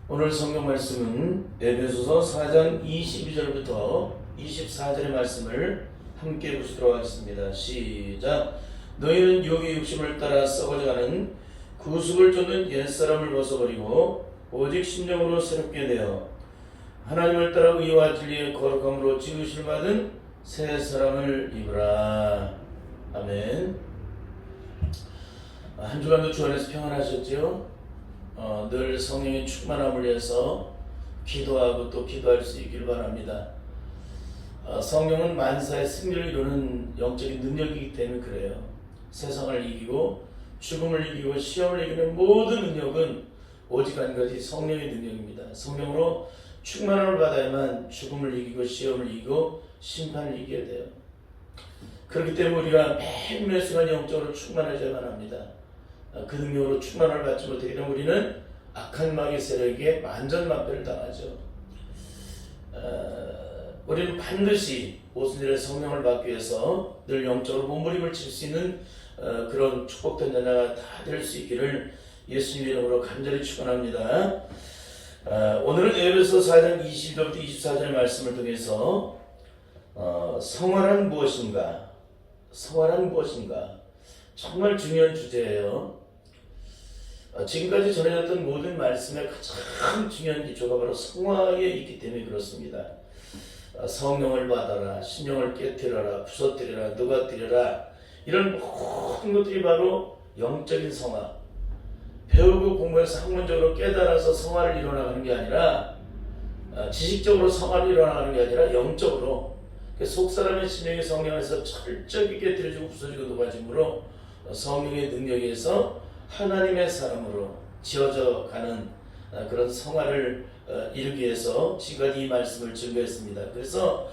오늘 성경 말씀은 에베소서 4장 22절부터 24절의 말씀을 함께 보시도록 하겠습니다. 시작. 너희는 육의 욕심을 따라 썩어져가는 구습을 쫓는 옛사람을 벗어버리고 오직 심령으로 새롭게 되어 하나님을 따라 의와 진리의 거룩함으로 지으실 받은 새 사람을 입으라. 아멘. 한 주간도 주 안에서 평안하셨지요? 늘 성령의 충만함을 위해서 기도하고 또 기도할 수 있기를 바랍니다. 성령은 만사의 승리를 이루는 영적인 능력이기 때문에 그래요. 세상을 이기고 죽음을 이기고 시험을 이기는 모든 능력은 오직 한 가지 성령의 능력입니다. 성령으로 충만함을 받아야만 죽음을 이기고 시험을 이기고 심판을 이겨야 돼요. 그렇기 때문에 우리가 매일매일 순간 영적으로 충만해져야만 합니다. 그 능력으로 충만을 받지 못하게 되면 우리는 악한 마귀 세력에게 만전만패를 당하죠. 우리는 반드시 오순절에 성령을 받기 위해서 늘 영적으로 몸부림을 칠 수 있는 그런 축복된 자녀가 다 될 수 있기를 예수님 이름으로 간절히 축원합니다. 오늘은 에베소 4장 20절부터 24절의 말씀을 통해서 성화란 무엇인가? 성화란 무엇인가? 정말 중요한 주제예요. 지금까지 전해졌던 모든 말씀의 가장 중요한 기초가 바로 성화에 있기 때문에 그렇습니다. 성령을 받아라, 신령을 깨뜨려라, 부서뜨려라, 누가뜨려라, 이런 모든 것들이 바로 영적인 성화. 배우고 공부해서 학문적으로 깨달아서 성화를 이뤄나가는 게 아니라 지식적으로 성화를 이뤄나가는 게 아니라 영적으로 속사람의 심령이 성령에서 철저히 깨뜨려지고 부서지고 녹아짐으로 성령의 능력에 의해서 하나님의 사람으로 지어져 가는 그런 성화를 이루기 위해서 지금까지 이 말씀을 증거했습니다. 그래서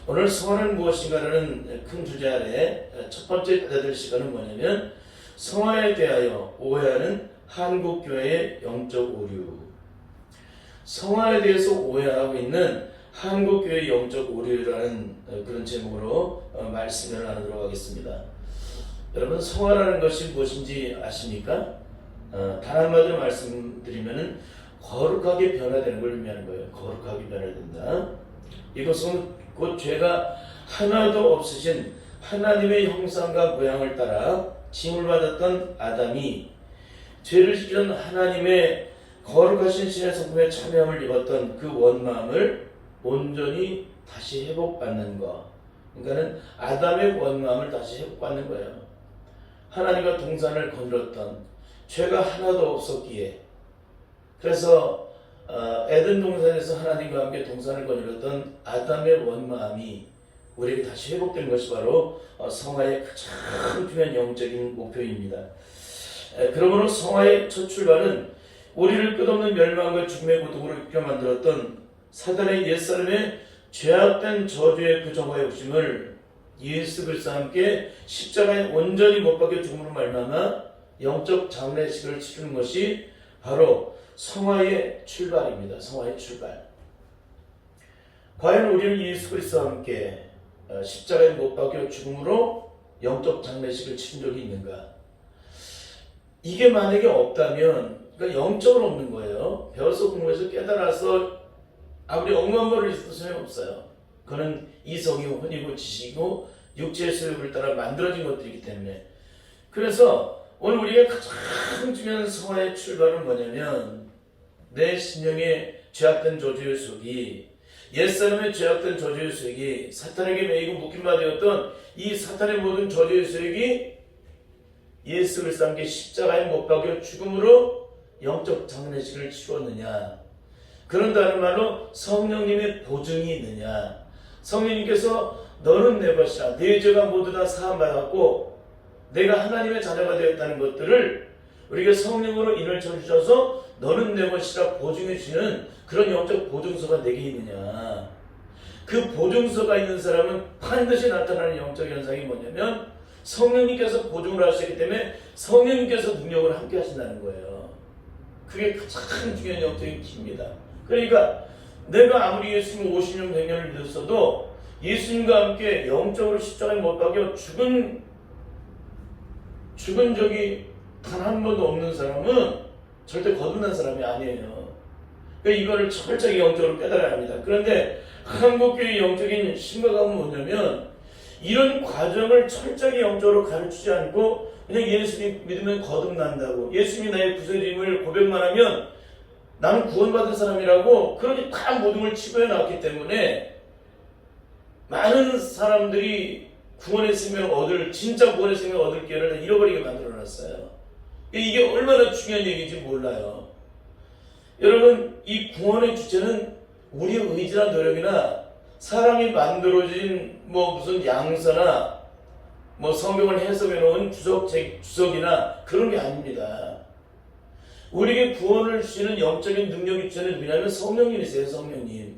오늘 성화는 무엇인가라는 큰 주제 아래 첫 번째 가져들 시간은 뭐냐면 성화에 대하여 오해하는 한국교회의 영적 오류. 성화에 대해서 오해하고 있는 한국교회의 영적 오류라는 그런 제목으로 말씀을 나누도록 하겠습니다. 여러분, 성화라는 것이 무엇인지 아십니까? 단 한마디로 말씀드리면 거룩하게 변화되는 걸 의미하는 거예요. 거룩하게 변화된다. 이것은 곧 죄가 하나도 없으신 하나님의 형상과 모양을 따라 징을 받았던 아담이 죄를 지은 하나님의 거룩하신 신의 성품에 참여함을 입었던 그 원마음을 온전히 다시 회복받는 것. 그러니까는 아담의 원마음을 다시 회복받는 거예요. 하나님과 동산을 거닐었던 죄가 하나도 없었기에, 그래서 에덴 동산에서 하나님과 함께 동산을 거닐었던 아담의 원마음이 우리에게 다시 회복되는 것이 바로 성화의 가장 중요한 영적인 목표입니다. 그러므로 성화의 첫 출발은 우리를 끝없는 멸망과 죽음의 고통으로 이끌어 만들었던 사단의 옛사람의 죄악된 저주의 그 정화의 욕심을 예수 그리스도와 함께 십자가에 온전히 못 박혀 죽음으로 말미암아 영적 장례식을 치르는 것이 바로 성화의 출발입니다. 성화의 출발. 과연 우리는 예수 그리스도와 함께 십자가에 못 박혀 죽음으로 영적 장례식을 치른 적이 있는가? 이게 만약에 없다면, 그러니까 영적으로 없는 거예요. 배워서 공부해서 깨달아서 아무리 억만 벌을 있어도 소용없어요. 그는 이성이고 혼이고 지식이고 육체의 소욕을 따라 만들어진 것들이기 때문에. 그래서 오늘 우리가 가장 중요한 성화의 출발은 뭐냐면 내 심령의 죄악된 저주의 속이, 옛사람의 죄악된 저주의 속이 사탄에게 매이고 묶임바 되었던 이 사탄의 모든 저주의 속이 예수 그리스도와 함께 십자가에 못 박혀 죽음으로 영적 장례식을 치렀느냐. 그런 다른 말로 성령님의 보증이 있느냐. 성령님께서 너는 내 것이라, 내 죄가 모두 다 사함받았고 내가 하나님의 자녀가 되었다는 것들을 우리가 성령으로 인을 쳐주셔서 너는 내 것이라 보증해 주시는 그런 영적 보증서가 내게 있느냐. 그 보증서가 있는 사람은 반드시 나타나는 영적 현상이 뭐냐면 성령님께서 보증을 하시기 때문에 성령님께서 능력을 함께 하신다는 거예요. 그게 가장 중요한 영적인 기입니다. 그러니까 내가 아무리 예수님 50년 100년을 믿었어도 예수님과 함께 영적으로 십자가에 못 박혀 죽은 적이 단 한 번도 없는 사람은 절대 거듭난 사람이 아니에요. 이거를 철저히 영적으로 깨달아야 합니다. 그런데 한국교회의 영적인 심각함은 뭐냐면 이런 과정을 철저히 영적으로 가르치지 않고 그냥 예수님 믿으면 거듭난다고, 예수님이 나의 구세주임을 고백만 하면 나는 구원받은 사람이라고 그렇게 다 모든 걸 치부해 놨기 때문에 많은 사람들이 구원의 생명을 진짜 구원의 생명을 얻을 기회를 잃어버리게 만들어놨어요. 이게 얼마나 중요한 얘기인지 몰라요. 여러분, 이 구원의 주체는 우리의 의지나 노력이나 사람이 만들어진 무슨 양서나 성경을 해석해 놓은 주석이나 그런 게 아닙니다. 우리에게 구원을 주시는 영적인 능력의 주체는 누구냐면 성령님이세요. 성령님.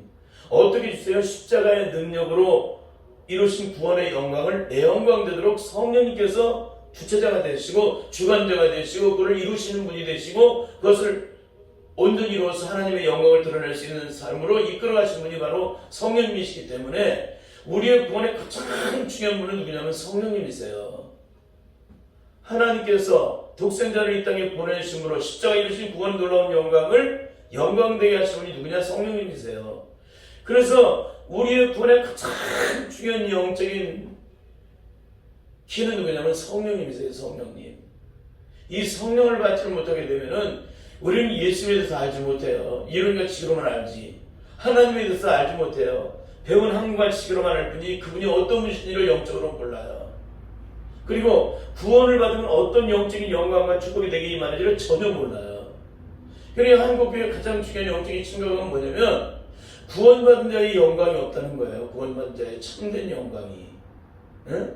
어떻게 주세요? 십자가의 능력으로 이루신 구원의 영광을 내 영광 되도록 성령님께서 주체자가 되시고 주관자가 되시고 그걸 이루시는 분이 되시고 그것을 온전히 이루어서 하나님의 영광을 드러낼 수 있는 삶으로 이끌어가신 분이 바로 성령님이시기 때문에 우리의 구원의 가장 중요한 분은 누구냐면 성령님이세요. 하나님께서 독생자를 이 땅에 보내심으로 십자가에 이루신 구원 놀라운 영광을 영광되게 하신 분이 누구냐? 성령님이세요. 그래서 우리의 구원의 가장 중요한 영적인 키는 누구냐면 성령님이세요. 성령님. 이 성령을 받지 못하게 되면은 우리는 예수에 대해서 알지 못해요. 이론과 지식으로만 알지 하나님에 대해서 알지 못해요. 배운 학문과 지식으로만 알 뿐이 그분이 어떤 분이신지를 영적으로 몰라요. 그리고 구원을 받으면 어떤 영적인 영광과 축복이 되게 임하는지를 전혀 몰라요. 그러니까 한국교회의 가장 중요한 영적인 심각은 뭐냐면 구원받은 자의 영광이 없다는 거예요. 구원받은 자의 참된 영광이. 응?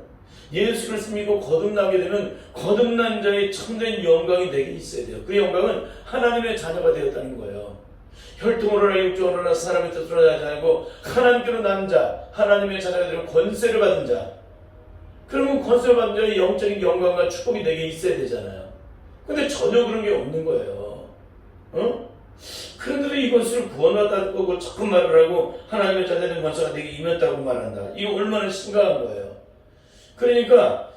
예수를 믿고 거듭나게 되면 거듭난 자의 참된 영광이 내게 있어야 돼요. 그 영광은 하나님의 자녀가 되었다는 거예요. 혈통으로나 육적으로나 사람의 뜻으로 하지 않고 하나님께로 난 자, 하나님의 자녀가 되는 권세를 받은 자. 그러면 권세를 받은 자의 영적인 영광과 축복이 내게 있어야 되잖아요. 근데 전혀 그런 게 없는 거예요. 그런데도 이것을 구원받았다고 자꾸 말을 하고 하나님의 자녀된 권세가 내게 임했다고 말한다. 이거 얼마나 심각한 거예요. 그러니까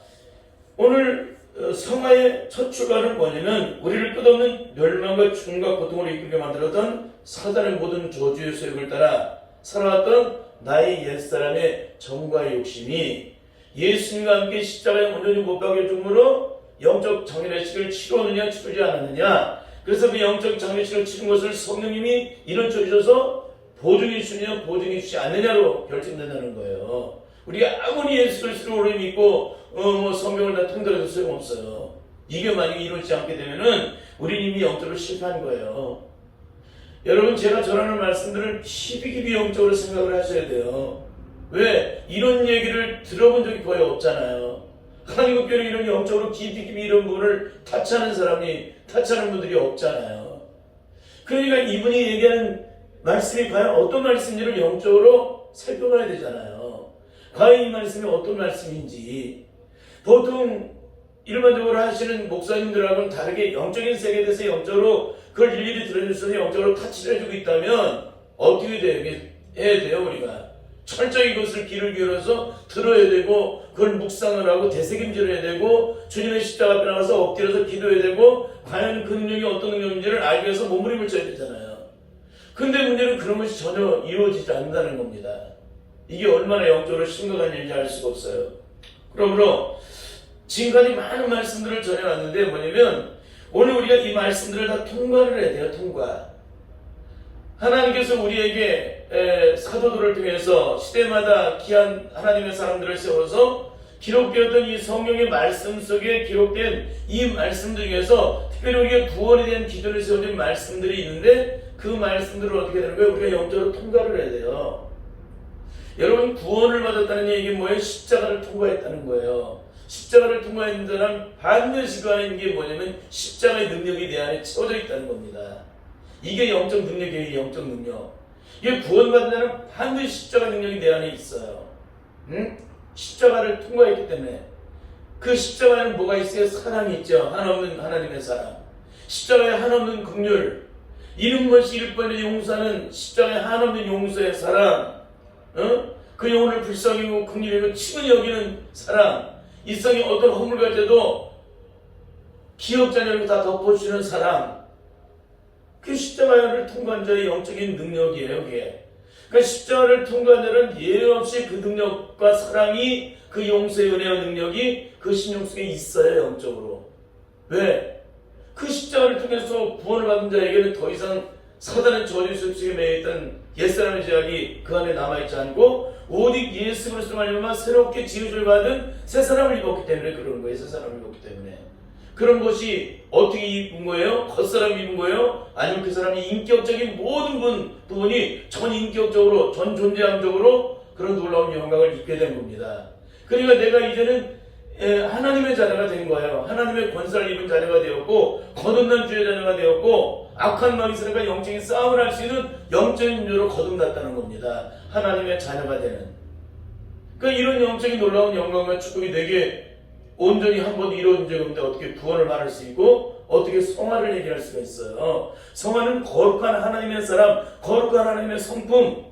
오늘 성화의 첫 출발은 뭐냐면 우리를 끝없는 멸망과 죽음과 고통으로 이끌게 만들었던 사단의 모든 저주의 소욕을 따라 살아왔던 나의 옛사람의 정과 욕심이 예수님과 함께 십자가에 온전히 못 박혀 죽음으로 영적 장례식을 치르느냐 치르지 않았느냐. 그래서 그 영적 장례식을 치른 것을 성령님이 이런쳐 주셔서 보증해 주느냐 보증해 주지 않느냐로 결정된다는 거예요. 우리가 아무리 예수 그리스도를 오래 믿고 성경을 다 통달해도 소용없어요. 이게 만약에 이루어지지 않게 되면은 우리는 이미 영적으로 실패한 거예요. 여러분, 제가 전하는 말씀들을 깊이 영적으로 생각을 하셔야 돼요. 왜? 이런 얘기를 들어본 적이 거의 없잖아요. 하나님 교회는 이런 영적으로 깊이 이런 부분을 타치하는 분들이 없잖아요. 그러니까 이분이 얘기하는 말씀이 과연 어떤 말씀인지를 영적으로 살펴봐야 되잖아요. 과연 이 말씀이 어떤 말씀인지. 보통 일반적으로 하시는 목사님들하고는 다르게 영적인 세계에 대해서 영적으로 그걸 일일이 들어주셔서 영적으로 타치를 해주고 있다면 어떻게 해야 돼요? 우리가 철저히 이것을 귀를 기울여서 들어야 되고 그걸 묵상을 하고 되새김질을 해야 되고 주님의 십자가 앞에 나가서 엎드려서 기도해야 되고 과연 그 능력이 어떤 능력인지를 알기 위해서 몸부림을 쳐야 되잖아요. 근데 문제는 그런 것이 전혀 이루어지지 않는다는 겁니다. 이게 얼마나 영적으로 심각한 일인지 알 수가 없어요. 그러므로 지금까지 많은 말씀들을 전해왔는데 뭐냐면 오늘 우리가 이 말씀들을 다 통과를 해야 돼요. 통과. 하나님께서 우리에게 사도들을 통해서 시대마다 귀한 하나님의 사람들을 세워서 기록되었던 이 성경의 말씀 속에 기록된 이 말씀들 중에서 특별히 우리가 구원에 대한 기준을 세워진 말씀들이 있는데 그 말씀들을 어떻게 되는 거예요? 우리가 영적으로 통과를 해야 돼요. 여러분, 구원을 받았다는 얘기는 뭐예요? 십자가를 통과했다는 거예요. 십자가를 통과했는 사람 반드시 그 안에 있는 게 뭐냐면 십자가의 능력이 내 안에 채워져 있다는 겁니다. 이게 영적 능력이에요. 영적 능력. 이게 구원받는 자는 반드시 십자가 능력이 내 안에 있어요. 응? 십자가를 통과했기 때문에. 그 십자가에는 뭐가 있어요? 사랑이 있죠. 한없는 하나님의 사랑. 십자가에 한없는 긍휼. 이런 것이 일 뻔한 용서는 십자가에 한없는 용서의 사랑. 그 영혼을 불쌍히 여기고 긍휼히 친히 여기는 사랑. 일상의 어떤 허물 갈 때도 기억자녀를 다 덮어주는 사랑. 그 십자가를 통과한 자의 영적인 능력이에요. 그게. 그러니까 십자가를 통과한 자는 예외 없이 그 능력과 사랑이, 그 용서의 은혜와 능력이 그 심령 속에 있어요. 영적으로. 왜? 그 십자가를 통해서 구원을 받은 자에게는 더 이상 사단의 저주 속에 매여있던 옛사람의 죄악이 그 안에 남아있지 않고 오직 예수 그리스도로 말미암아 새롭게 지으심을 받은 새 사람을 입었기 때문에 그러는 거예요. 새 사람을 입었기 때문에. 그런 것이 어떻게 입은 거예요? 겉사람이 입은 거예요? 아니면 그 사람이 인격적인 모든 부분이 전인격적으로, 전존재함적으로 그런 놀라운 영광을 입게 된 겁니다. 그러니까 내가 이제는 하나님의 자녀가 된 거예요. 하나님의 권세를 입은 자녀가 되었고, 거듭난 주의 자녀가 되었고, 악한 마귀 세력과 영적인 싸움을 할 수 있는 영적인 존재로 거듭났다는 겁니다. 하나님의 자녀가 되는. 그러니까 이런 영적인 놀라운 영광과 축복이 내게 온전히 한 번 이루어진 적이 없는데 어떻게 구원을 말할 수 있고 어떻게 성화를 얘기할 수가 있어요. 성화는 거룩한 하나님의 사람, 거룩한 하나님의 성품,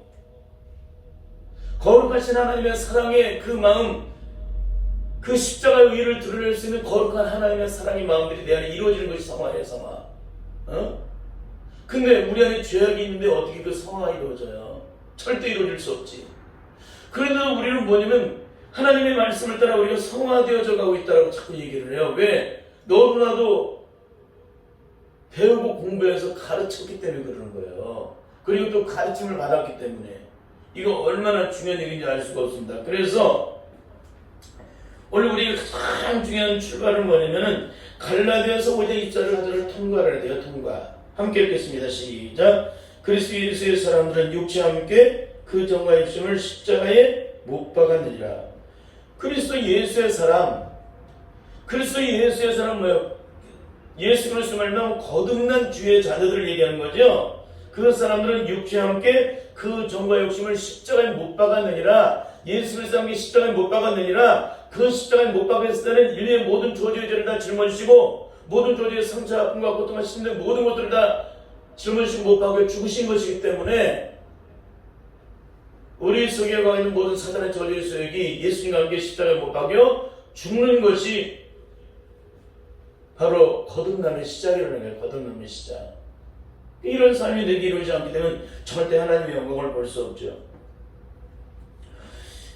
거룩하신 하나님의 사랑의 그 마음, 그 십자가의 의의를 드러낼 수 있는 거룩한 하나님의 사랑의 마음들이 내 안에 이루어지는 것이 성화예요. 성화. 근데 우리 안에 죄악이 있는데 어떻게 그 성화가 이루어져요? 절대 이루어질 수 없지. 그런데도 우리는 뭐냐면 하나님의 말씀을 따라 우리가 성화되어져 가고 있다고 자꾸 얘기를 해요. 왜? 너도 나도 배우고 공부해서 가르쳤기 때문에 그러는 거예요. 그리고 또 가르침을 받았기 때문에. 이거 얼마나 중요한 얘기인지 알 수가 없습니다. 그래서 오늘 우리가 가장 중요한 출발은 뭐냐면은 갈라디아서 5장 2절을 하나를 통과를 해야 돼요. 통과. 함께 읽겠습니다. 시작. 그리스도 예수의 사람들은 육체와 함께 그 정과 욕심을 십자가에 못 박았느니라. 그리스도 예수의 사람, 그리스도 예수의 사람 뭐예요? 예수 그리스도 말면 거듭난 주의 자녀들을 얘기하는 거죠. 그 사람들은 육체와 함께 그 정과 욕심을 십자가에 못 박았느니라. 예수 그리스도와 함께 십자가에 못 박았느니라. 그 십자가에 못 박았을 때는 인류의 모든 조지의 죄를 다 짊어지시고 모든 조지의 상처, 아픔과 고통과 심령 모든 것들을 다 짊어지시고 못 박아 죽으신 것이기 때문에 우리 속에 가 있는 모든 사단의 저주의 소욕이 예수님과 함께 십자가에 못 박여 죽는 것이 바로 거듭남의 시작이라는 거예요. 거듭남의 시작. 이런 삶이 내게 이루어지지 않게 되면 절대 하나님의 영광을 볼 수 없죠.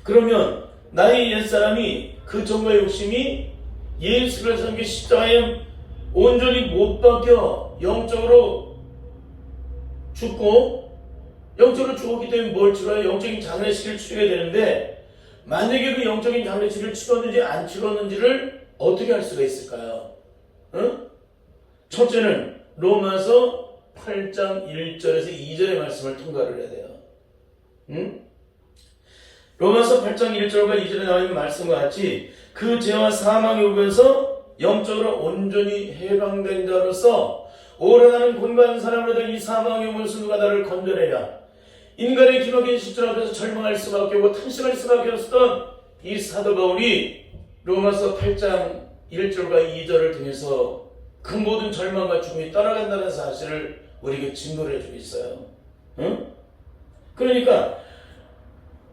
그러면 나의 옛사람이 그 정과 욕심이 예수 그리스도와 함께 십자가에 온전히 못 박여 영적으로 죽고 영적으로 죽었기 때문에 뭘 치러요? 영적인 장례식을 치르게 되는데 만약에 그 영적인 장례식을 치렀는지 안 치렀는지를 어떻게 할 수가 있을까요? 첫째는 로마서 8장 1절에서 2절의 말씀을 통과를 해야 돼요. 로마서 8장 1절과 2절에 나와 있는 말씀과 같이 그 죄와 사망의 오에서 영적으로 온전히 해방된 자로서 오래가는 곤고한 사람으로도 이 사망의 오에서 누가 나를 건져내랴. 인간의 기막힌 십자가 앞에서 절망할 수밖에 없고 탄식할 수밖에 없었던 이 사도 바울이 로마서 8장 1절과 2절을 통해서 그 모든 절망과 죽음이 떠나간다는 사실을 우리에게 증거를 해주고 있어요. 그러니까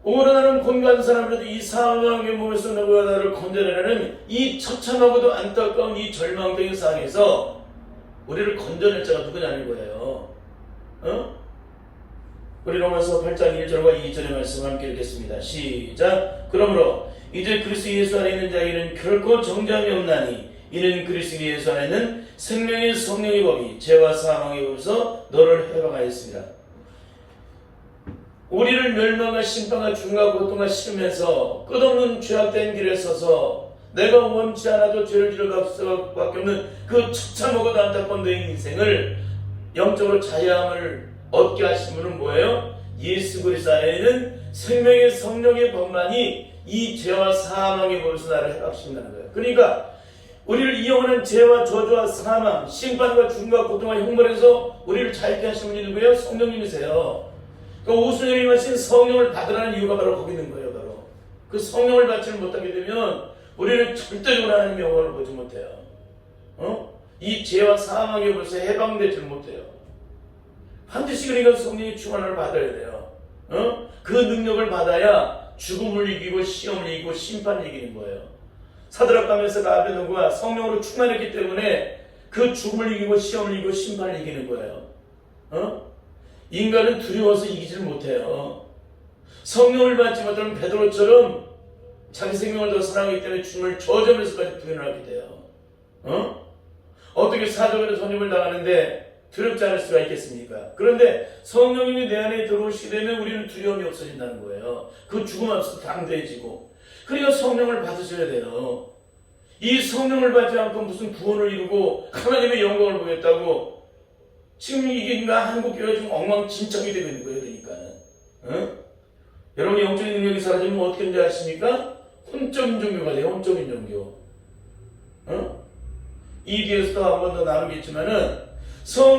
오래가는 곤고한 사람으로도 이 사망의 몸에서 누가 나를 건져내라는 이 처참하고도 안타까운 이 절망적인 상황에서 우리를 건져낼 자가 누구냐는 거예요. 우리 로마서 8장 1절과 2절의 말씀을 함께 읽겠습니다. 시작. 그러므로 이제 그리스도 예수 안에 있는 자에게는 결코 정죄함이 없나니 이는 그리스도 예수 안에 있는 생명의 성령의 법이 죄와 사망의 법에서 너를 해방하였습니다. 우리를 멸망과 심판과 죽음과 고통과 싫으면서 끝없는 죄악된 길에 서서 내가 원치 않아도 죄를 지을 수밖에 없는 그 처참하고도 안타까운 내 인생을 영적으로 자유함을 얻게 하신 분은 뭐예요? 예수 그리스도 안에 있는 생명의 성령의 법만이 이 죄와 사망의 법에서 나를 해방시킨다는 거예요. 그러니까 우리를 이 영원한 죄와 저주와 사망, 심판과 죽음과 고통과 형벌에서 우리를 자유케 하신 분이 누구예요? 성령님이세요. 그 오순절이 마신 성령을 받으라는 이유가 바로 거기 있는 거예요. 바로 그 성령을 받지를 못하게 되면 우리는 절대적으로 하나님의 영광을 보지 못해요. 이 죄와 사망의 법에서 해방되지 못해요. 반드시 그러니까 성령의 충만을 받아야 돼요. 그 능력을 받아야 죽음을 이기고 시험을 이기고 심판을 이기는 거예요. 사드락과 메삭과 아베노고가 성령으로 충만했기 때문에 그 죽음을 이기고 시험을 이기고 심판을 이기는 거예요. 인간은 두려워서 이기질 못해요. 성령을 받지 못하면 베드로처럼 자기 생명을 더 사랑하기 때문에 주님을 저점에서까지 부인하게 돼요. 어떻게 사도들의 손님을 당하는데 두렵지 않을 수가 있겠습니까? 그런데 성령님이 내 안에 들어오시게 되면 우리는 두려움이 없어진다는 거예요. 그 죽음 앞에서 담대해지고. 그러니까 성령을 받으셔야 돼요. 이 성령을 받지 않고 무슨 구원을 이루고 하나님의 영광을 보겠다고 지금 이게 인간 한국교회가 지금 엉망진창이 되고 있는 거예요. 그러니까는. 여러분 영적인 능력이 사라지면 어떻게 되는지 아십니까? 혼적인 종교가 돼요. 혼적인 종교. 이 뒤에서도 한 번 더 나누겠지만은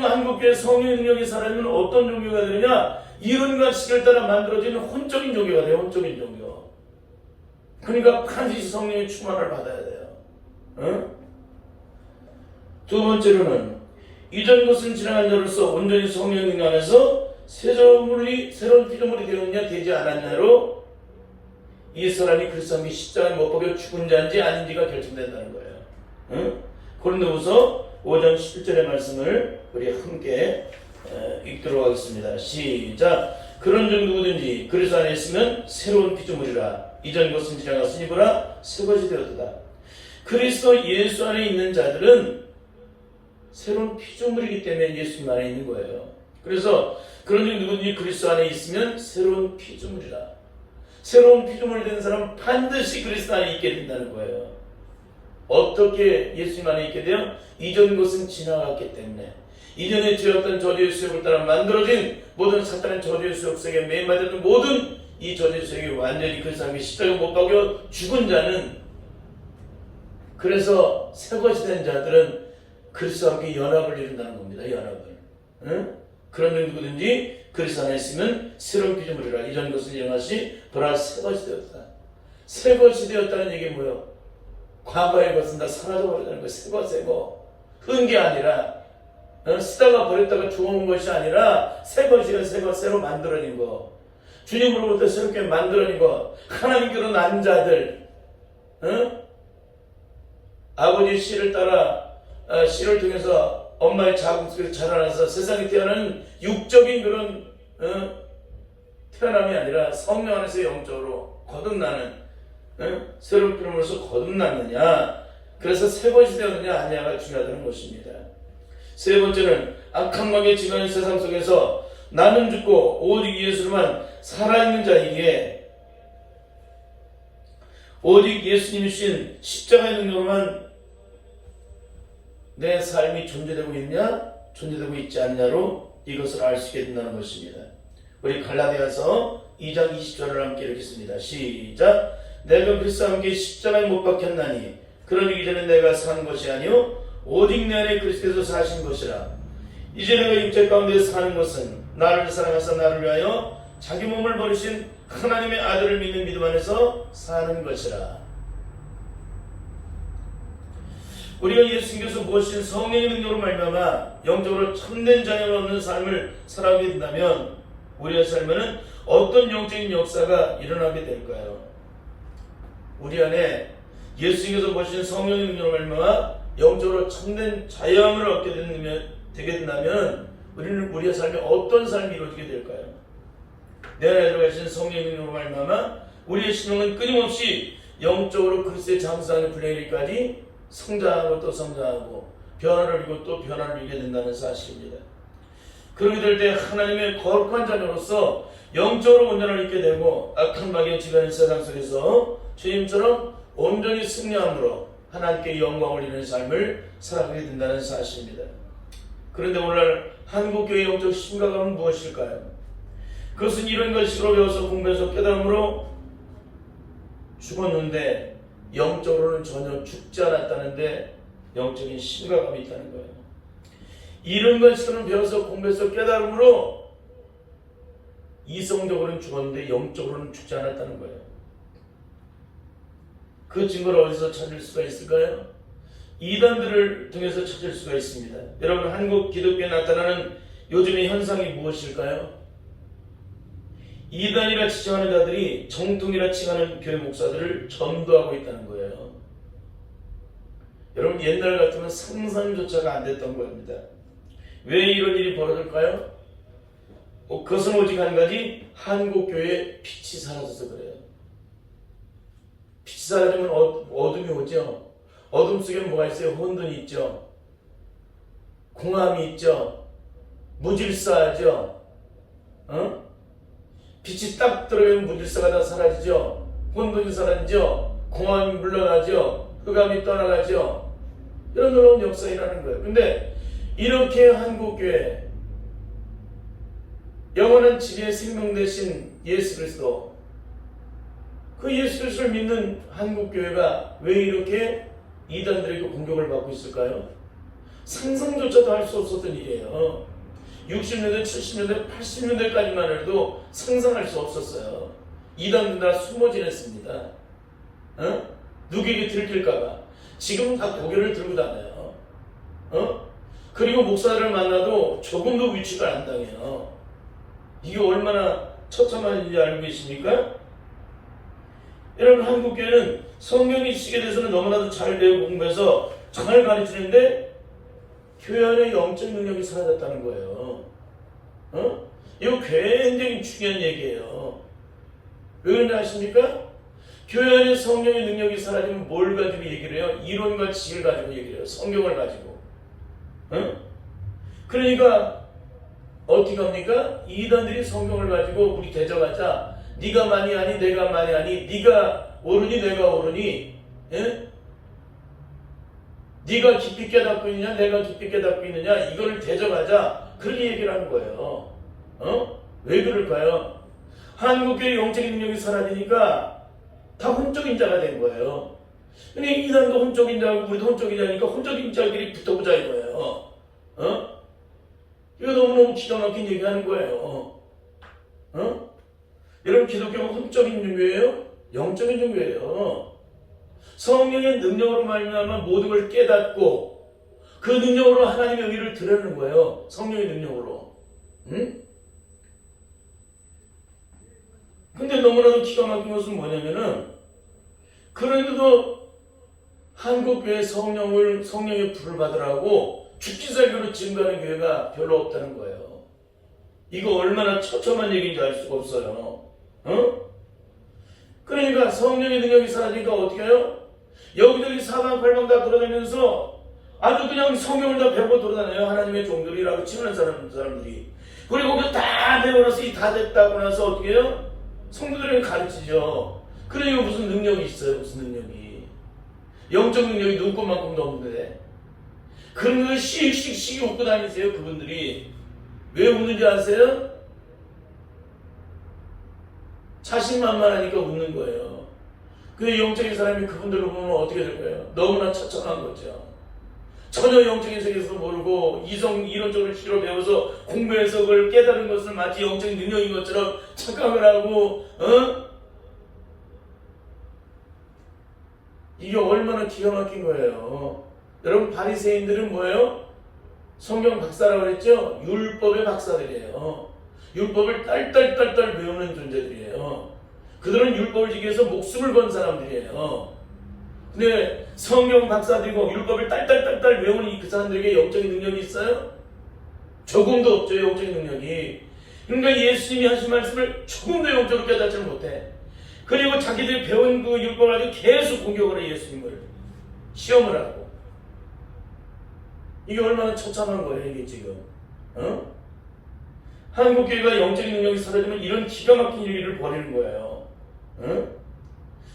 한국교회 성령의 능력이 사라지면 어떤 종교가 되느냐? 이론과 식을 따라 만들어지는 혼적인 종교가 돼요. 혼적인 종교. 그러니까 반드시 성령의 충만을 받아야 돼요. 두 번째로는 이전 것은 지나간 자로서 온전히 성령의 능력 안에서 새로운 피조물이 되었냐 되지 않았냐로 이 사람이 그리스도의 십자가에 못 박혀 죽은 자인지 아닌지가 결정된다는 거예요. 고린도후서 5장 11절의 말씀을 우리 함께 읽도록 하겠습니다. 시작. 그런 중 누구든지 그리스도 안에 있으면 새로운 피조물이라. 이전 것은 지나갔으니 보라 새 것이 되었다. 그리스도 예수 안에 있는 자들은 새로운 피조물이기 때문에 예수님 안에 있는 거예요. 그래서 그런 중 누구든지 그리스도 안에 있으면 새로운 피조물이라. 새로운 피조물이 된 사람은 반드시 그리스도 안에 있게 된다는 거예요. 어떻게 예수님 안에 있게 돼요? 이전 것은 지나갔기 때문에. 이전에 지었던 저주의 수욕을 따라 만들어진 모든 사탄의 저주의 수욕 속에 매맞았던 모든 이 저주의 수욕이 완전히 그리스도 안에 십자가에 못 박여 죽은 자는, 그래서 새것이 된 자들은 그리스도와 함께 연합을 이룬다는 겁니다. 연합을. 그런 누구든지 그리스도 안에 있으면 새로운 피조물이라. 이전 것은 일어나시 보라 새것이 되었다. 새것이 되었다는 얘기 뭐예요? 과거의 것은 다 사라져버린다는 거예요. 새거. 흔 게 아니라 쓰다가 버렸다가 주워온 것이 아니라 새것이가 새로 만들어진 거. 주님으로부터 새롭게 만들어진 거. 하나님께로 난 자들. 아버지 씨를 따라 씨를 통해서 엄마의 자궁 속에서 자라나서 세상에 태어나는 육적인 그런 태어남이 아니라 성령 안에서 영적으로 거듭나는 새로운 피조물로서 거듭났느냐, 그래서 새 것이 되었느냐 아니냐가 중요하다는 것입니다. 세 번째는 악한 마귀의 지배하는 세상 속에서 나는 죽고 오직 예수로만 살아있는 자이기에 오직 예수님이 주신 십자가의 능력으로만 내 삶이 존재되고 있냐 존재되고 있지 않냐로 이것을 알 수 있게 된다는 것입니다. 우리 갈라디아서 2장 20절을 함께 읽겠습니다. 시작. 내가 그리스도와 함께 십자가에 못 박혔나니 그러니 이제는 내가 사는 것이 아니요 오직 내 안에 그리스도께서 사신 것이라. 이제 내가 육체 가운데 사는 것은 나를 사랑하사 나를 위하여 자기 몸을 버리신 하나님의 아들을 믿는 믿음 안에서 사는 것이라. 우리가 예수님께서 모신 성령의 능력으로 말미암아 영적으로 참된 자녀를 얻는 삶을 살아가게 된다면 우리의 삶에는 어떤 영적인 역사가 일어나게 될까요? 우리 안에 예수님께서 모신 성령의 능력으로 말미암아 영적으로 참된 자유함을 얻게 되게 된다면 우리는 우리의 삶에 어떤 삶이 이루어지게 될까요? 내 안에 들어가신 성령의 능력으로 말미암아 우리의 신앙은 끊임없이 영적으로 그리스도의 장사하는 분량이기까지 성장하고 또 성장하고 변화를 이루고 또 변화를 이루게 된다는 사실입니다. 그렇게 될 때 하나님의 거룩한 자녀로서 영적으로 온전을 잃게 되고 악한 마귀의 지배하는 세상 속에서 주님처럼 온전히 승리함으로 하나님께 영광을 이루는 삶을 살아가게 된다는 사실입니다. 그런데 오늘날 한국교회의 영적 심각함은 무엇일까요? 그것은 이런 것으로 배워서 공부해서 깨달음으로 죽었는데 영적으로는 전혀 죽지 않았다는데 영적인 심각함이 있다는 거예요. 이런 것으로는 배워서 공부해서 깨달음으로 이성적으로는 죽었는데 영적으로는 죽지 않았다는 거예요. 그 증거를 어디서 찾을 수가 있을까요? 이단들을 통해서 찾을 수가 있습니다. 여러분, 한국 기독교에 나타나는 요즘의 현상이 무엇일까요? 이단이라 지칭하는 자들이 정통이라 칭하는 교회 목사들을 전도하고 있다는 거예요. 여러분, 옛날 같으면 상상조차가 안 됐던 겁니다. 왜 이런 일이 벌어질까요? 그것은 오직 한 가지, 한국교회의 빛이 사라져서 그래요. 빛이 사라지면 어둠이 오죠. 어둠 속에는 뭐가 있어요? 혼돈이 있죠. 공함이 있죠. 무질서하죠. 빛이 딱 들어가면 무질서가 다 사라지죠. 혼돈이 사라지죠. 공함이 물러나죠. 흑암이 떠나가죠. 이런 놀라운 역사이라는 거예요. 근데 이렇게 한국교회, 영원한 진리의 생명 되신 예수 그리스도, 그 예수 그리스도를 믿는 한국교회가 왜 이렇게 이단들에게 공격을 받고 있을까요? 상상조차도 할 수 없었던 일이에요. 60년대, 70년대, 80년대까지만 해도 상상할 수 없었어요. 이단들 다 숨어 지냈습니다. 누구에게 들킬까봐. 지금은 다 고개를 들고 다녀요. 그리고 목사를 만나도 조금도 위축을 안 당해요. 이게 얼마나 처참한 일인지 알고 계십니까? 여러분, 한국교회는 성경 인식에 대해서는 너무나도 잘 배우고 공부해서 잘 가르치는데 교회 안에 영적 능력이 사라졌다는 거예요. 이거 굉장히 중요한 얘기예요. 왜 그런지 아십니까? 교회 안에 성령의 능력이 사라지면 뭘 가지고 얘기를 해요? 이론과 지식을 가지고 얘기를 해요. 성경을 가지고. 그러니까 어떻게 합니까? 이단들이 성경을 가지고 우리 대적하자. 네가 많이 하니 내가 많이 하니, 네가 옳으니 내가 옳으니, 네가 깊이 깨닫고 있느냐 내가 깊이 깨닫고 있느냐, 이걸 대적하자. 그렇게 얘기를 하는 거예요. 왜 그럴까요? 한국교회 영적인 능력이 사라지니까 다 혼적인 자가 된 거예요. 근데 이단도 혼적인 자고 우리도 혼적인 자니까 혼적인 자끼리 붙어보자 이거예요. 이거 너무너무 기가 막힌 얘기하는 거예요. 여러분, 기독교가 혼적인 종교예요? 영적인 종교예요. 성령의 능력으로 말미암아 모든 걸 깨닫고 그 능력으로 하나님의 의를 드러내는 거예요. 성령의 능력으로. 근데 너무나도 기가 막힌 것은 뭐냐면은, 그런데도 한국교회 성령의 불을 받으라고 죽기 살기로 증거하는 교회가 별로 없다는 거예요. 이거 얼마나 처참한 얘기인지 알 수가 없어요. 그러니까 성령의 능력이 사라지니까 어떻게 해요? 여기저기 사방팔방 다 돌아다니면서 아주 그냥 성경을 다 배우고 돌아다녀요. 하나님의 종들이라고 치는 사람들이. 그리고 그 다 배워서 다 됐다고 나서 어떻게 해요? 성도들에게 가르치죠. 그러니까 무슨 능력이 있어요? 무슨 능력이. 영적 능력이 눈꽃만큼도 없는데. 그런 걸 씩씩 웃고 다니세요. 그분들이. 왜 웃는지 아세요? 자신만만하니까 웃는 거예요. 그 영적인 사람이 그분들을 보면 어떻게 될 거예요? 너무나 처참한 거죠. 전혀 영적인 세계에서 모르고 이론적으로 실로 배워서 공부해서 그걸 깨달은 것을 마치 영적인 능력인 것처럼 착각을 하고, 이게 얼마나 기가 막힌 거예요. 여러분, 바리새인들은 뭐예요? 성경 박사라고 그랬죠? 율법의 박사들이에요. 율법을 딸딸딸딸 외우는 존재들이에요. 그들은 율법을 지키기 위해서 목숨을 건 사람들이에요. 근데 성경 박사들이고 율법을 딸딸딸딸 외우는 그 사람들에게 영적인 능력이 있어요? 조금도 없죠. 영적인 능력이. 그러니까 예수님이 하신 말씀을 조금도 영적으로 깨닫지 못해. 그리고 자기들이 배운 그 율법을 가지고 계속 공격을 해. 예수님을 시험을 하고. 이게 얼마나 처참한 거예요, 이게 지금. 한국교회가 영적인 능력이 사라지면 이런 기가 막힌 일을 벌이는 거예요.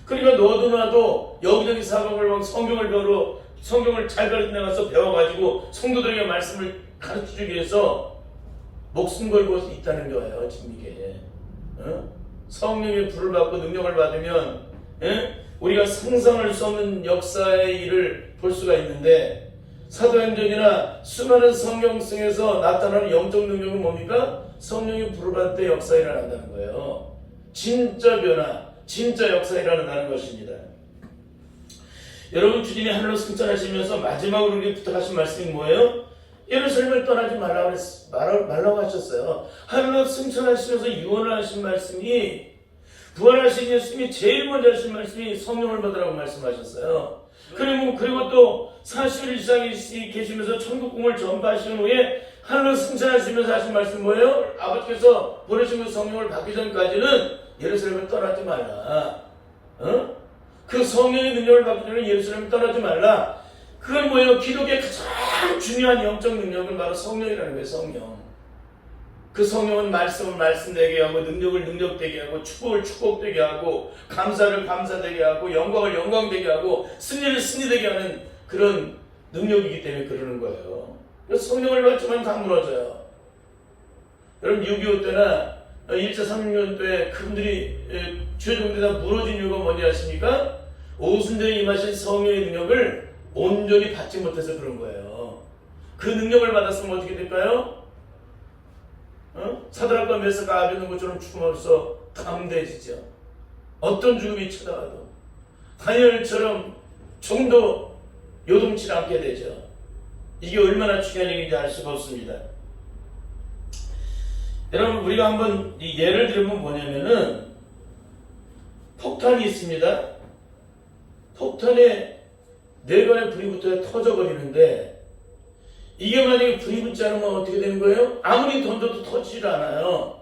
그러니까 너도 나도 여기저기 사방을 성경을 배우러, 성경을 잘 가르쳐 나가서 배워가지고 성도들에게 말씀을 가르치기 위해서 목숨 걸고 있다는 거예요, 지금 이게. 성령의 불을 받고 능력을 받으면 우리가 상상할 수 없는 역사의 일을 볼 수가 있는데, 사도행전이나 수많은 성경성에서 나타나는 영적 능력은 뭡니까? 성령의 불을 받을 때 역사가 일어난다는 거예요. 진짜 변화, 진짜 역사가 일어난다는 것입니다. 여러분, 주님이 하늘로 승천하시면서 마지막으로 우리에게 부탁하신 말씀이 뭐예요? 예루살렘을 떠나지 말라고 하셨어요. 하늘로 승천하시면서 유언을 하신 말씀이, 부활하신 예수님이 제일 먼저 하신 말씀이 성령을 받으라고 말씀하셨어요. 그리고 또 40일 이상 계시면서 천국 꿈을 전파하신 후에 하늘로 승천하시면서 하신 말씀 뭐예요? 아버지께서 보내신 그 성령을 받기 전까지는 예루살렘을 떠나지 말라. 그 성령의 능력을 받기 전에 예루살렘을 떠나지 말라. 그건 뭐예요? 기독교의 가장 중요한 영적 능력은 바로 성령이라는 거예요. 성령. 그 성령은 말씀을 말씀되게 하고, 능력을 능력되게 하고, 축복을 축복되게 하고, 감사를 감사되게 하고, 영광을 영광되게 하고, 승리를 승리되게 하는 그런 능력이기 때문에 그러는 거예요. 그래서 성령을 받지만 다 무너져요. 여러분 6.25 때나 1차 3.6년도에 그분들이 주요종들이 다 무너진 이유가 뭐냐 하십니까? 오순절에 임하신 성령의 능력을 온전히 받지 못해서 그런 거예요. 그 능력을 받았으면 어떻게 될까요? 사드락과 메사가 아벤노고처럼 죽음으로써 담대해지죠. 어떤 죽음이 찾아와도 다니엘처럼 좀 더 요동치 않게 되죠. 이게 얼마나 중요한 얘기인지 알 수가 없습니다. 여러분 우리가 한번 이 예를 들면 뭐냐면은 폭탄이 있습니다. 폭탄에 내관에 불이 붙어야 터져버리는데 이게 만약에 불이 붙지 않으면 어떻게 되는 거예요? 아무리 던져도 터지질 않아요.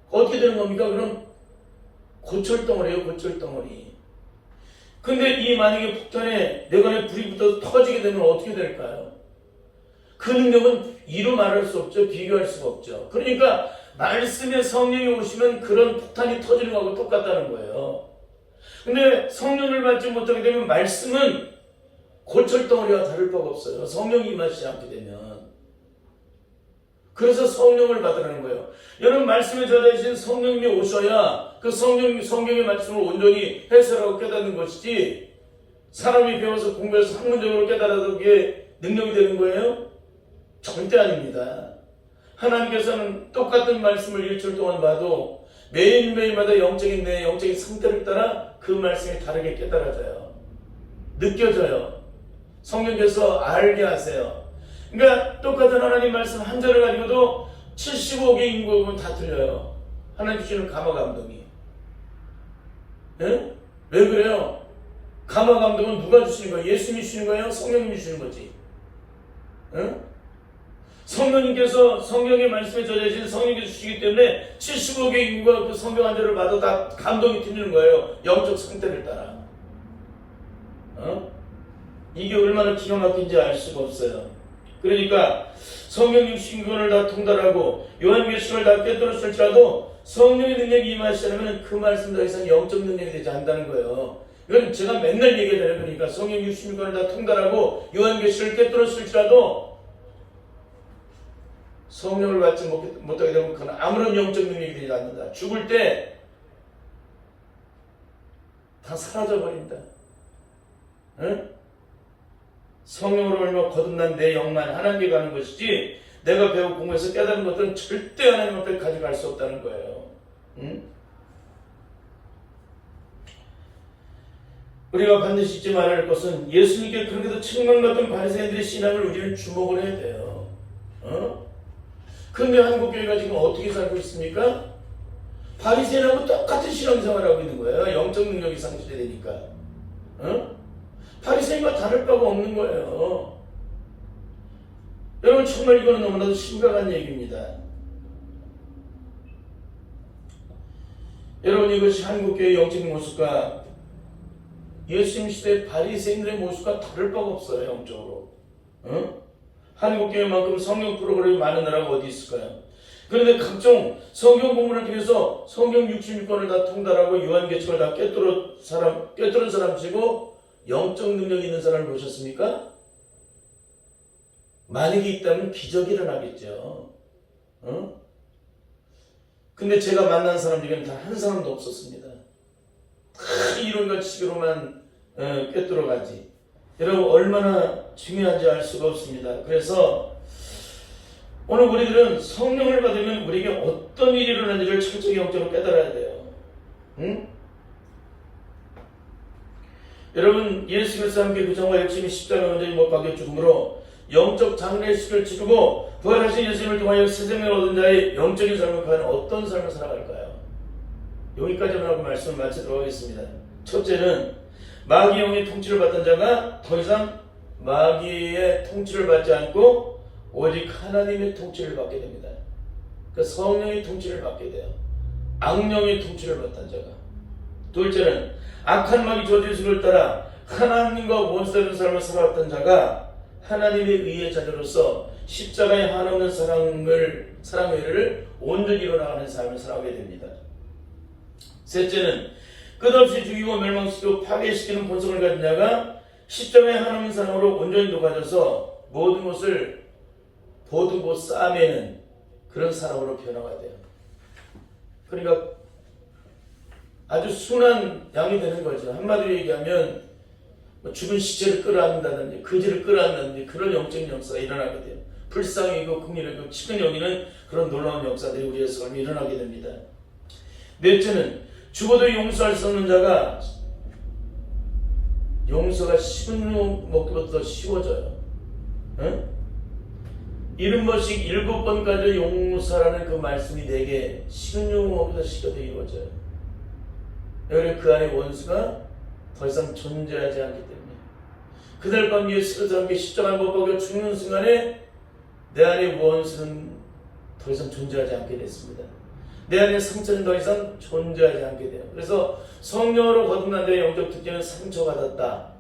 어떻게 되는 겁니까? 그럼 고철덩어리예요. 고철덩어리. 근데 이 만약에 폭탄에 내관에 불이 붙어서 터지게 되면 어떻게 될까요? 그 능력은 이루 말할 수 없죠. 비교할 수가 없죠. 그러니까 말씀의 성령이 오시면 그런 폭탄이 터지는 거하고 똑같다는 거예요. 근데 성령을 받지 못하게 되면 말씀은 고철덩어리와 다를 바가 없어요. 성령이 임하시지 않게 되면. 그래서 성령을 받으라는 거예요. 여러분 말씀에 전해진 성령님이 오셔야 그 성경의 말씀을 온전히 해설하고 깨닫는 것이지 사람이 배워서 공부해서 학문적으로 깨달아도 그게 능력이 되는 거예요? 절대 아닙니다. 하나님께서는 똑같은 말씀을 일주일 동안 봐도 매일매일마다 영적인 내 영적인 상태를 따라 그 말씀이 다르게 깨달아져요. 느껴져요. 성령께서 알게 하세요. 그러니까 똑같은 하나님 말씀 한 절을 가지고도 75개 인구가 다 틀려요. 하나님 주시는 감화 감동이. 네? 왜 그래요? 감화 감동은 누가 주시는 거예요? 예수님이 주시는 거예요? 성령님이 주시는 거지. 네? 성령님께서 성경의 말씀에 전해진 성령님께서 주시기 때문에 75개 인구가 그 성경 한 절을 봐도 다 감동이 틀리는 거예요. 영적 상태를 따라. 이게 얼마나 기가 막힌지 알 수가 없어요. 그러니까 성령 60권을 다 통달하고 요한계시록을 다 깨뜨렸을지라도 성령의 능력이 임하시려면 그 말씀 더 이상 영적 능력이 되지 않는다는 거예요. 이건 제가 맨날 얘기하잖아요. 그러니까 성령 66권을 다 통달하고 요한계시록을 깨뜨렸을지라도 성령을 받지 못하게 되면 그건 아무런 영적 능력이 되지 않는다. 죽을 때 다 사라져버린다. 응? 성령으로 얼마 거듭난 내 영만 하나님께 가는 것이지 내가 배우고 공부해서 깨달은 것들은 절대 하나님 앞에 가져갈 수 없다는 거예요. 응? 우리가 반드시 잊지 말아야 할 것은 예수님께 그렇게도 책망받은 바리새인들의 신앙을 우리는 주목을 해야 돼요. 그런데 한국 교회가 지금 어떻게 살고 있습니까? 바리새인하고 똑같은 신앙생활을 하고 있는 거예요. 영적 능력이 상실되니까. 바리새인과 다를 바가 없는 거예요. 여러분 정말 이거는 너무나도 심각한 얘기입니다. 여러분 이것이 한국교회의 영적 모습과 예수님 시대의 바리새인들의 모습과 다를 바가 없어요. 영적으로. 한국교회만큼 성경 프로그램이 많은 나라가 어디 있을까요? 그런데 각종 성경 공부를 통해서 성경 66권을 다 통달하고 요한계시록을 다 꿰뚫은 사람 치고 영적 능력이 있는 사람을 보셨습니까? 만약에 있다면 기적이 일어나겠죠. 근데 제가 만난 사람 중에는 단 한 사람도 없었습니다. 다 이론과 지식으로만 꿰뚫어가지. 여러분 얼마나 중요한지 알 수가 없습니다. 그래서 오늘 우리들은 성령을 받으면 우리에게 어떤 일이 일어나는지를 철저히 영적으로 깨달아야 돼요. 응? 여러분 예수 그리스도와 함께 그 정과 열심히 십자가 완전히 못 박혀 죽음으로 영적 장례식을 치르고 부활하신 예수님을 통하여 새 생명을 얻은 자의 영적인 삶을 과연 어떤 삶을 살아갈까요? 여기까지만 하고 말씀을 마치도록 하겠습니다. 첫째는 마귀의 영의 통치를 받던 자가 더 이상 마귀의 통치를 받지 않고 오직 하나님의 통치를 받게 됩니다. 그 성령의 통치를 받게 돼요. 악령의 통치를 받던 자가. 둘째는 악한 마귀 저주수를 따라 하나님과 원수되는 삶을 살아왔던 자가 하나님의 의의 자녀로서 십자가에 한없는 사랑의 일을 온전히 이뤄나가는 삶을 살아가게 됩니다. 셋째는 끝없이 죽이고 멸망시키고 파괴시키는 본성을 가진 자가 십자가에 한없는 사랑으로 온전히 녹아져서 모든 것을 보듬고 싸매는 그런 사람으로 변화가 돼요. 그러니까 아주 순한 양이 되는 거죠. 한마디로 얘기하면 죽은 시체를 끌어안는다든지 거지를 끌어안는다든지 그런 영적인 역사가 일어나게 돼요. 불쌍히고 긍휼히고 치근 여기는 그런 놀라운 역사들이 우리의 삶에 일어나게 됩니다. 넷째는 죽어도 용서할 수 없는 자가 용서가 식은 육 먹기보다 더 쉬워져요. 응? 70번씩 7번까지 용서라는 그 말씀이 내게 식은 육 먹기보다 쉽게 이루어져요. 여기 그 안에 원수가 더 이상 존재하지 않기 때문에 그날 밤 예수께서 함께 십자가에 못 박혀 죽는 순간에 내 안에 원수는 더 이상 존재하지 않게 됐습니다. 내 안에 상처는 더 이상 존재하지 않게 돼요. 그래서 성령으로 거듭난 자의 영적 특징은 상처받았다,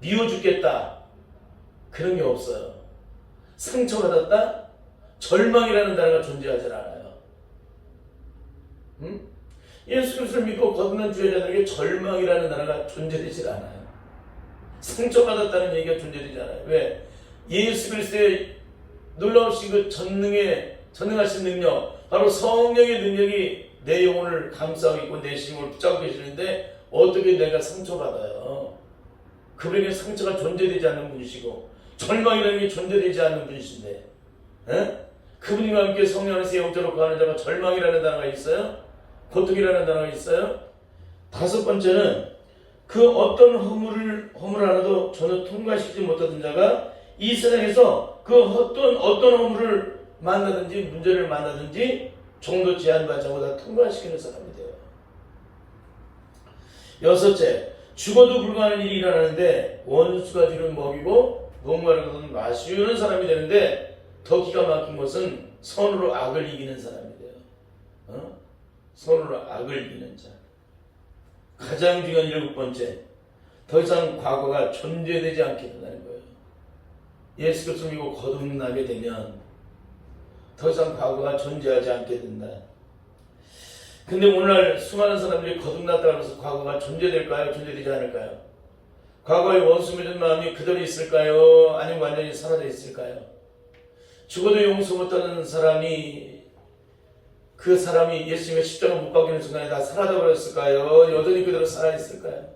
미워 죽겠다 그런 게 없어요. 상처받았다, 절망이라는 단어가 존재하지 않아요. 예수 그리스도를 믿고 거듭난 주의 자들에게 절망이라는 단어가 존재되지 않아요. 상처받았다는 얘기가 존재되지 않아요. 왜? 예수 그리스도의 놀라우신 그 전능하신 능력, 바로 성령의 능력이 내 영혼을 감싸고 있고 내 심을 붙잡고 계시는데 어떻게 내가 상처받아요? 그분에게 상처가 존재되지 않는 분이시고 절망이라는 게 존재되지 않는 분이신데, 그분과 함께 성령 안에서 영적으로 거하는 자가 절망이라는 단어가 있어요? 고통이라는 단어가 있어요? 다섯 번째는 그 어떤 허물 하나도 전혀 통과시키지 못하던 자가 이 세상에서 그 어떤 허물을 만나든지 문제를 만나든지 정도 제한받지 않고 다 통과시키는 사람이 돼요. 여섯째, 죽어도 불가능한 일이 일어나는데 원수가 뒤를 먹이고 목마른 것은 마시우는 사람이 되는데 더 기가 막힌 것은 선으로 악을 이기는 사람이 돼요. 선으로 악을 이기는 자. 가장 중요한 일곱 번째, 더 이상 과거가 존재되지 않게 된다는 거예요. 예수 그리스도 믿고 거듭나게 되면 더 이상 과거가 존재하지 않게 된다. 근데 오늘날 수많은 사람들이 거듭났다고 해서 과거가 존재될까요? 존재되지 않을까요? 과거의 원수 맺은 마음이 그대로 있을까요? 아니면 완전히 사라져 있을까요? 죽어도 용서 못하는 사람이, 그 사람이 예수님의 십자가 못 박히는 순간에 다 사라져 버렸을까요? 여전히 그대로 살아있을까요?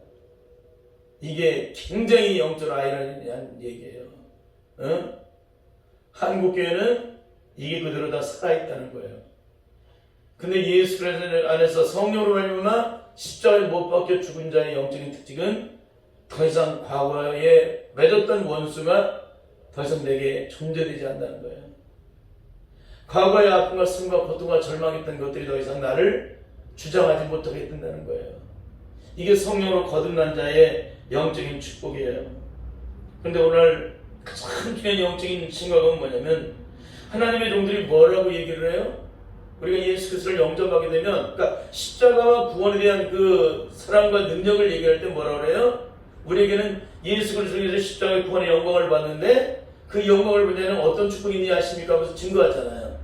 이게 굉장히 영적 아이러니한 얘기예요. 한국교회는 이게 그대로 다 살아있다는 거예요. 근데 예수 그리스도 안에서 성령으로 말미암아 십자가에 못 박혀 죽은 자의 영적인 특징은 더 이상 과거에 맺었던 원수가 더 이상 내게 존재되지 않는다는 거예요. 과거의 아픔과 슬픔과 고통과 절망했던 것들이 더 이상 나를 주장하지 못하게 된다는 거예요. 이게 성령으로 거듭난 자의 영적인 축복이에요. 그런데 오늘 가장 중요한 영적인 심각은 뭐냐면 하나님의 종들이 뭐라고 얘기를 해요? 우리가 예수 그리스도를 영접하게 되면, 그러니까 십자가와 구원에 대한 그 사랑과 능력을 얘기할 때 뭐라고 그래요? 우리에게는 예수 그리스도에서 십자가의 구원의 영광을 받는데 그 영광을 보자면 어떤 축복이 있니 아십니까? 하면서 증거하잖아요.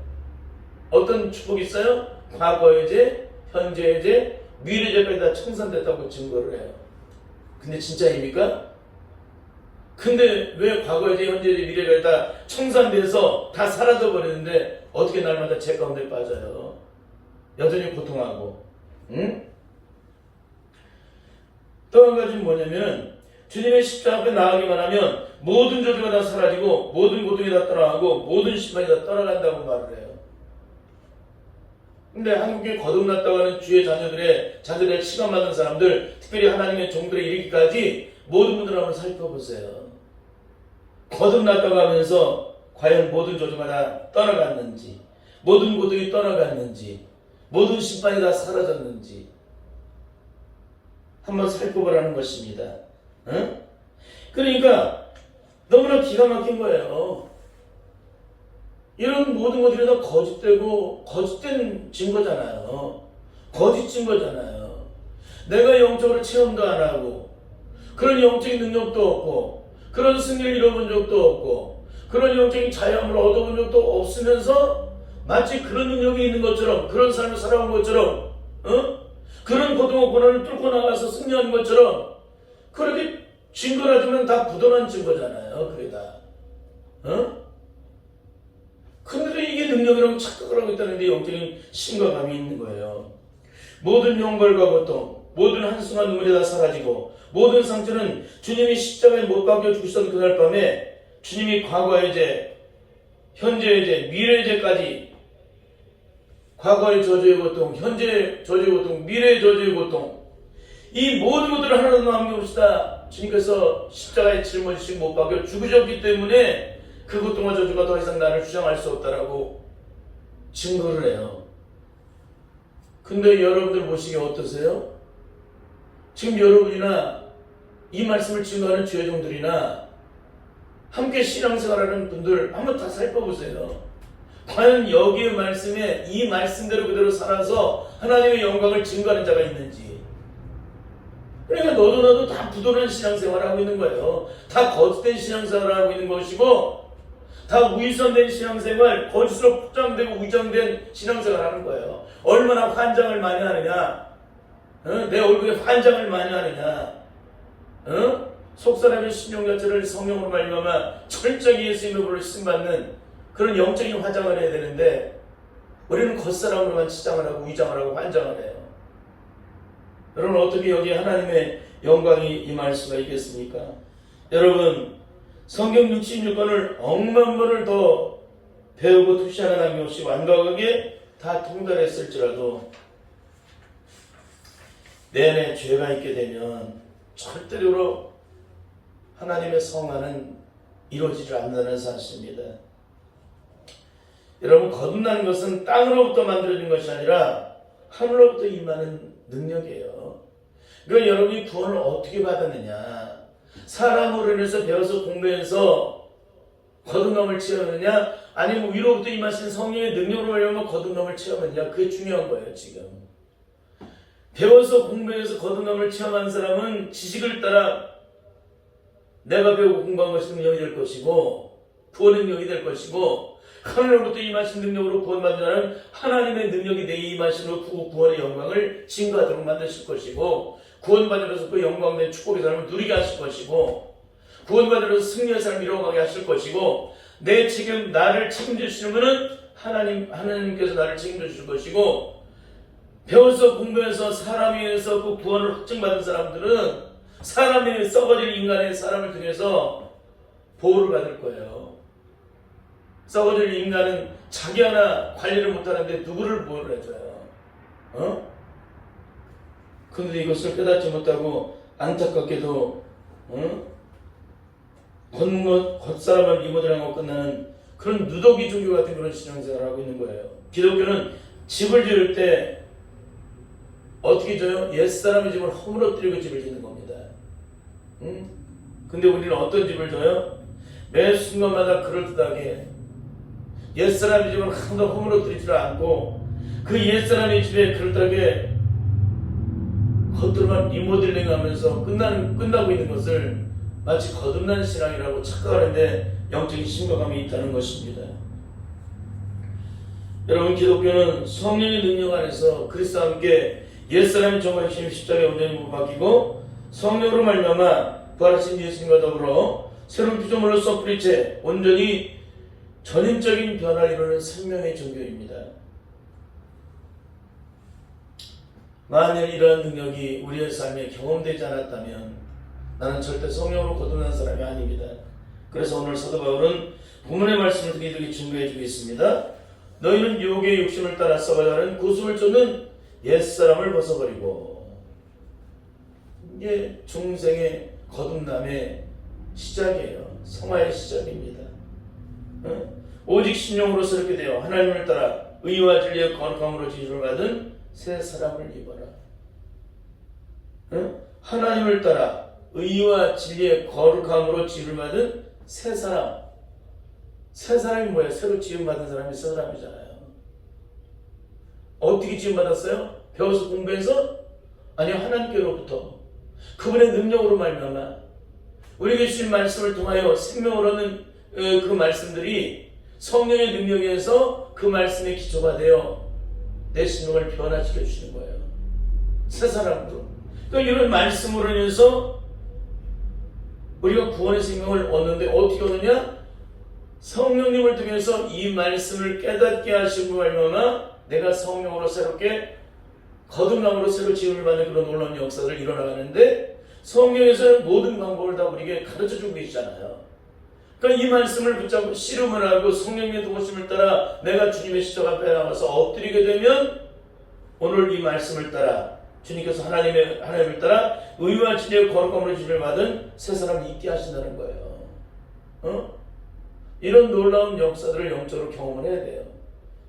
어떤 축복이 있어요? 과거의 죄, 현재의 죄, 미래의 죄까지 다 청산됐다고 증거를 해요. 근데 진짜입니까? 근데 왜 과거의 죄, 현재의 죄, 미래의 죄 다 청산돼서 다 사라져 버리는데 어떻게 날마다 죄 가운데 빠져요? 여전히 고통하고. 또 한 가지는 뭐냐면 주님의 십자가 앞에 나가기만 하면 모든 저주가 다 사라지고 모든 고통이 다 떠나가고 모든 심판이 다 떠나간다고 말을 해요. 근데 한국에 거듭났다고 하는 주의 자녀들의 시간받은 사람들, 특별히 하나님의 종들에 이르기까지 모든 분들 한번 살펴보세요. 거듭났다고 하면서 과연 모든 저주가 다 떠나갔는지, 모든 고통이 떠나갔는지, 모든 심판이 다 사라졌는지 한번 살펴보라는 것입니다. 그러니까 너무나 기가 막힌 거예요. 이런 모든 것들이 다 거짓되고 거짓된 증거잖아요. 거짓 증거잖아요. 내가 영적으로 체험도 안 하고 그런 영적인 능력도 없고 그런 승리를 이뤄본 적도 없고 그런 영적인 자유함을 얻어본 적도 없으면서 마치 그런 능력이 있는 것처럼 그런 삶을 살아온 것처럼 그런 고등어 고난을 뚫고 나가서 승리한 것처럼 그렇게 증거라 주면 다 부도난 증거잖아요. 그게 다. 근데도 이게 능력이라고 착각을 하고 있다는 데 영적인 심각함이 있는 거예요. 모든 영광과 고통, 모든 한숨과 눈물이 다 사라지고 모든 상처는 주님이 십자가에 못 박혀 죽으셨던 그날 밤에 주님이 과거의 죄, 현재의 죄, 미래의 죄까지 과거의 저주의 고통, 현재의 저주의 고통, 미래의 저주의 고통 이 모든 것들을 하나도 남김없이 주님께서 십자가에 짊어지시고 못 박혀 죽으셨기 때문에 그 고통과 저주가 더 이상 나를 주장할 수 없다라고 증거를 해요. 근데 여러분들 보시기에 어떠세요? 지금 여러분이나 이 말씀을 증거하는 주여종들이나 함께 신앙생활하는 분들 한번 다 살펴보세요. 과연 여기의 말씀에 이 말씀대로 그대로 살아서 하나님의 영광을 증거하는 자가 있는지. 그러니까 너도 나도 다 부도난 신앙생활을 하고 있는 거예요. 다 거짓된 신앙생활을 하고 있는 것이고 다 위선된 신앙생활, 거짓으로 포장되고 위장된 신앙생활을 하는 거예요. 얼마나 환장을 많이 하느냐, 내 얼굴에 환장을 많이 하느냐, 속사람의 신용 자체를 성령으로 말미암아 철저히 예수님의 불로 쓰임받는 그런 영적인 화장을 해야 되는데 우리는 겉사람으로만 치장을 하고 위장을 하고 환장을 해요. 여러분 어떻게 여기 하나님의 영광이 임할 수가 있겠습니까? 여러분 성경 66권을 억만 번을 더 배우고 투시하는 남김없이 완벽하게 다 통달했을지라도 내 안에 죄가 있게 되면 절대로 하나님의 성화는 이루어지지 않는다는 사실입니다. 여러분 거듭나는 것은 땅으로부터 만들어진 것이 아니라 하늘로부터 임하는 능력이에요. 그러니까 여러분이 구원을 어떻게 받았느냐, 사람으로 인해서 배워서 공부해서 거듭남을 체험하느냐, 아니면 위로부터 임하신 성령의 능력으로 말미암아 거듭남을 체험하느냐, 그게 중요한 거예요. 지금 배워서 공부해서 거듭남을 체험한 사람은 지식을 따라 내가 배우고 공부한 것이 능력이 될 것이고 구원의 능력이 될 것이고, 하늘로부터 임하신 능력으로 구원받는 자는 하나님의 능력이 내 임하심으로 구원의 영광을 증거하도록 만드실 것이고, 구원받으면서 그 영광된 축복의 삶을 누리게 하실 것이고, 구원받으면서 승리의 삶을 이루어가게 하실 것이고, 내 책임, 나를 책임져 주시는 분은 하나님께서 나를 책임져 주실 것이고, 배워서 공부해서 사람에 의해서 그 구원을 확증받은 사람들은 사람의 썩어질 인간의 사람을 통해서 보호를 받을 거예요. 썩어질 인간은 자기 하나 관리를 못하는데 누구를 보호를 해줘요? 근데 이것을 깨닫지 못하고 안타깝게도 겉사람을 이모들하고 끝나는 그런 누더기 종교 같은 그런 신앙생활을 하고 있는 거예요. 기독교는 집을 지을 때 어떻게 져요? 옛사람의 집을 허물어뜨리고 집을 짓는 겁니다. 근데 우리는 어떤 집을 져요? 매 순간마다 그럴듯하게 옛사람의 집을 하나도 허물어뜨리지를 않고 그 옛사람의 집에 그럴듯하게 겉으로만 리모델링 하면서 끝나고 있는 것을 마치 거듭난 신앙이라고 착각하는데 영적인 심각함이 있다는 것입니다. 여러분 기독교는 성령의 능력 안에서 그리스도와 함께 옛사람의 정과 핵심 십자가에 온전히 못 박히고 성령으로 말미암아 부활하신 예수님과 더불어 새로운 피조물로 썩부린 채 온전히 전인적인 변화를 이루는 생명의 종교입니다. 만약 이러한 능력이 우리의 삶에 경험되지 않았다면 나는 절대 성령으로 거듭난 사람이 아닙니다. 그래서 오늘 사도 바울은 본문의 말씀을 이렇게 증거해 주고 있습니다. 너희는 유혹의 욕심을 따라 썩어가는 구습을 쫓는 옛사람을 벗어버리고, 이게 중생의 거듭남의 시작이에요. 성화의 시작입니다. 오직 신령으로 새롭게 되어 하나님을 따라 의와 진리의 거룩함으로 지주를 받은 새 사람을 입어라. 하나님을 따라 의와 진리의 거룩함으로 지주를 받은 새 사람. 새 사람이 뭐예요? 새로 지음받은 사람이 새 사람이잖아요. 어떻게 지음받았어요? 배워서 공부해서? 아니요, 하나님께로부터 그분의 능력으로 말미암아 우리에게 주신 말씀을 통하여 생명을 얻는 그 말씀들이 성령의 능력에 의해서 그 말씀의 기초가 되어 내 생명을 변화시켜 주시는 거예요. 새 사람으로. 그러니까 이런 말씀으로 인해서 우리가 구원의 생명을 얻는데 어떻게 얻느냐? 성령님을 통해서 이 말씀을 깨닫게 하시고 말미암아 내가 성령으로 새롭게 거듭남으로 새로 지음을 받는 그런 놀라운 역사를 일어나가는데 성경에서는 모든 방법을 다 우리에게 가르쳐주고 계시잖아요. 그러니까 이 말씀을 붙잡고 씨름을 하고 성령의 도우심을 따라 내가 주님의 십자가 앞에 나가서 엎드리게 되면 오늘 이 말씀을 따라 주님께서 하나님을 따라 의와 진리의 거룩함으로 주님을 받은 새 사람이 있게 하신다는 거예요. 이런 놀라운 역사들을 영적으로 경험을 해야 돼요.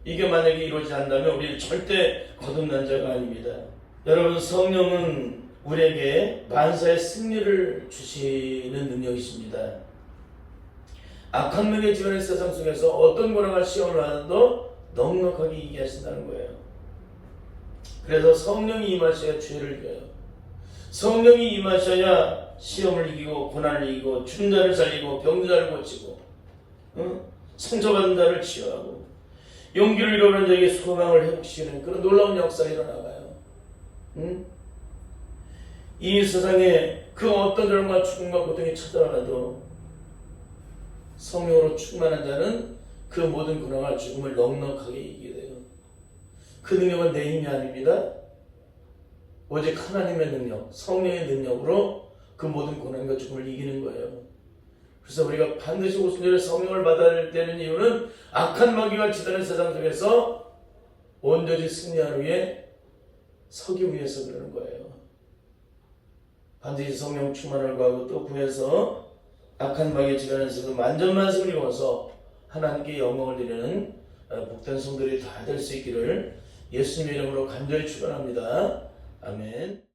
이게 만약에 이루어지지 않는다면 우리는 절대 거듭난 자가 아닙니다. 여러분, 성령은 우리에게 만사의 승리를 주시는 능력이십니다. 악한 능에 지어낸 세상 속에서 어떤 고난과 시험을 받아도 넉넉하게 이기게 하신다는 거예요. 그래서 성령이 임하셔야 죄를 이겨요. 성령이 임하셔야 시험을 이기고 고난을 이기고 죽은 자를 살리고 병든 자를 고치고 상처받은 자를 치유하고 용기를 잃어버린 자에게 소망을 회복시키는 그런 놀라운 역사가 일어나가요. 이 세상에 그 어떤 절망과 죽음과 고통이 찾아와도 성령으로 충만한 자는 그 모든 고난과 죽음을 넉넉하게 이기게 돼요. 그 능력은 내 힘이 아닙니다. 오직 하나님의 능력, 성령의 능력으로 그 모든 고난과 죽음을 이기는 거예요. 그래서 우리가 반드시 오순절에 성령을 받아야 되는 이유는 악한 마귀가 지도하는 세상 속에서 온전히 승리하기 위해 서기 위해서 그러는 거예요. 반드시 성령 충만을 구하고 또 구해서 악한 마귀가 지도하는 세상 만전만승을 이루어서 하나님께 영광을 드리는 복된 성들이 다 될 수 있기를 예수님의 이름으로 간절히 축원합니다. 아멘.